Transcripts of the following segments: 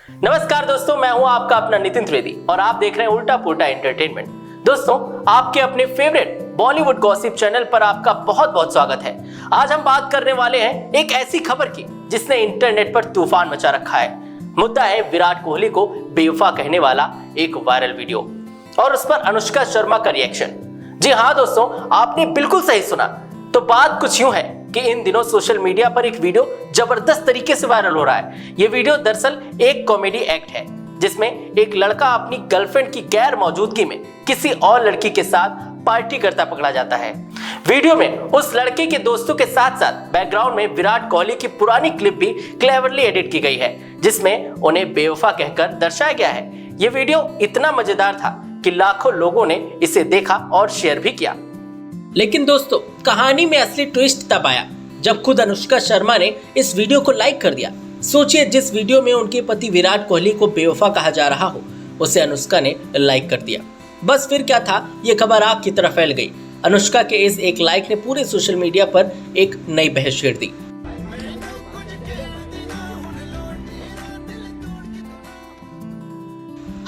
नमस्कार दोस्तों, मैं हूं आपका अपना नितिन त्रिवेदी और आप देख रहे हैं उल्टा पुल्टा एंटरटेनमेंट। दोस्तों, आपके अपने फेवरेट बॉलीवुड गॉसिप चैनल पर आपका बहुत बहुत स्वागत है। आज हम बात करने वाले हैं एक ऐसी खबर की जिसने इंटरनेट पर तूफान मचा रखा है। मुद्दा है विराट कोहली को बेवफा कहने वाला एक वायरल वीडियो और उस पर अनुष्का शर्मा का रिएक्शन। जी हाँ दोस्तों, आपने बिल्कुल सही सुना। तो बात कुछ यूं है कि इन दिनों सोशल मीडिया पर एक वीडियो जबरदस्त तरीके से वायरल हो रहा है। ये वीडियो दरअसल एक कॉमेडी एक्ट है जिसमें एक लड़का अपनी गर्लफ्रेंड की गैर मौजूदगी में किसी और लड़की के साथ पार्टी करता पकड़ा जाता है। वीडियो में उस लड़के के दोस्तों के साथ साथ बैकग्राउंड में विराट कोहली की पुरानी क्लिप भी क्लेवरली एडिट की गई है जिसमें उन्हें बेवफा कहकर दर्शाया गया है। ये वीडियो इतना मजेदार था कि लाखों लोगों ने इसे देखा और शेयर भी किया। लेकिन दोस्तों, कहानी में असली ट्विस्ट तब आया जब खुद अनुष्का शर्मा ने इस वीडियो को लाइक कर दिया। सोचिए, जिस वीडियो में उनके पति विराट कोहली को बेवफा कहा जा रहा हो उसे अनुष्का ने लाइक कर दिया। बस फिर क्या था, ये खबर आग की तरह फैल गई। अनुष्का के इस एक लाइक ने पूरे सोशल मीडिया पर एक नई बहस छेड़ दी।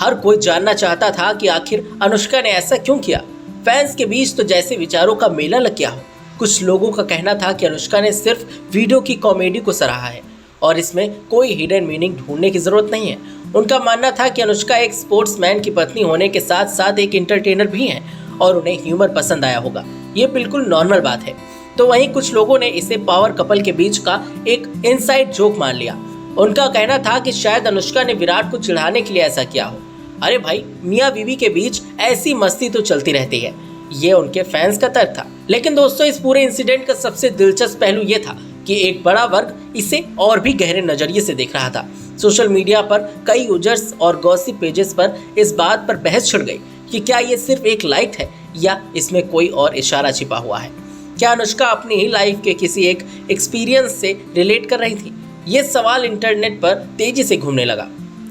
हर कोई जानना चाहता था कि आखिर अनुष्का ने ऐसा क्यों किया। फैंस के बीच तो जैसे विचारों का मेला लग गया हो। कुछ लोगों का कहना था कि अनुष्का ने सिर्फ वीडियो की कॉमेडी को सराहा है और इसमें कोई हिडन मीनिंग ढूंढने की जरूरत नहीं है। उनका मानना था कि अनुष्का एक स्पोर्ट्समैन की पत्नी होने के साथ साथ एक एंटरटेनर भी हैं और उन्हें ह्यूमर पसंद आया होगा। ये बिल्कुल नॉर्मल बात है। तो वहीं कुछ लोगों ने इसे पावर कपल के बीच का एक इनसाइड जोक मान लिया। उनका कहना था कि शायद अनुष्का ने विराट को चिढ़ाने के लिए ऐसा किया हो। अरे भाई, मियाँ बीवी के बीच ऐसी मस्ती तो चलती रहती है, ये उनके फैंस का तर्क था। लेकिन दोस्तों, इस पूरे इंसिडेंट का सबसे दिलचस्प पहलू ये था कि एक बड़ा वर्ग इसे और भी गहरे नजरिए से देख रहा था। सोशल मीडिया पर कई यूजर्स और गॉसिप पेजेस पर इस बात पर बहस छिड़ गई कि क्या ये सिर्फ एक लाइक है या इसमें कोई और इशारा छिपा हुआ है। क्या अनुष्का अपनी ही लाइफ के किसी एक एक्सपीरियंस से रिलेट कर रही थी? ये सवाल इंटरनेट पर तेजी से घूमने लगा।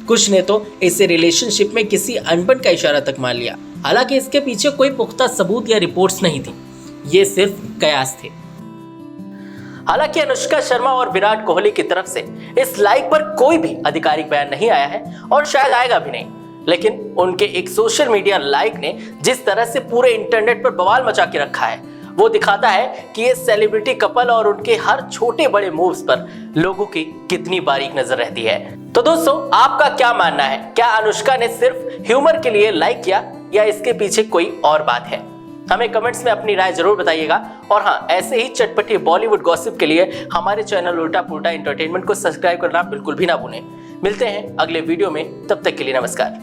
कुछ ने तो इसे रिलेशनशिप में किसी अनबन का इशारा तक मान लिया। हालांकि इसके पीछे कोई पुख्ता सबूत या रिपोर्ट्स नहीं थी, ये सिर्फ कयास थे। हालांकि अनुष्का शर्मा और विराट कोहली की तरफ से इस लाइक पर कोई भी आधिकारिक बयान नहीं आया है और शायद आएगा भी नहीं। लेकिन उनके एक सोशल मीडिया लाइक ने जिस तरह से पूरे इंटरनेट पर बवाल मचा के रखा है वो दिखाता है कि ये सेलिब्रिटी कपल और उनके हर छोटे बड़े मूव्स पर लोगों की कितनी बारीक नजर रहती है। तो दोस्तों, आपका क्या मानना है? क्या अनुष्का ने सिर्फ ह्यूमर के लिए लाइक किया या इसके पीछे कोई और बात है? हमें कमेंट्स में अपनी राय जरूर बताइएगा। और हाँ, ऐसे ही चटपटी बॉलीवुड गॉसिप के लिए हमारे चैनल उल्टा पुल्टा एंटरटेनमेंट को सब्सक्राइब करना बिल्कुल भी ना भूलें। मिलते हैं अगले वीडियो में, तब तक के लिए नमस्कार।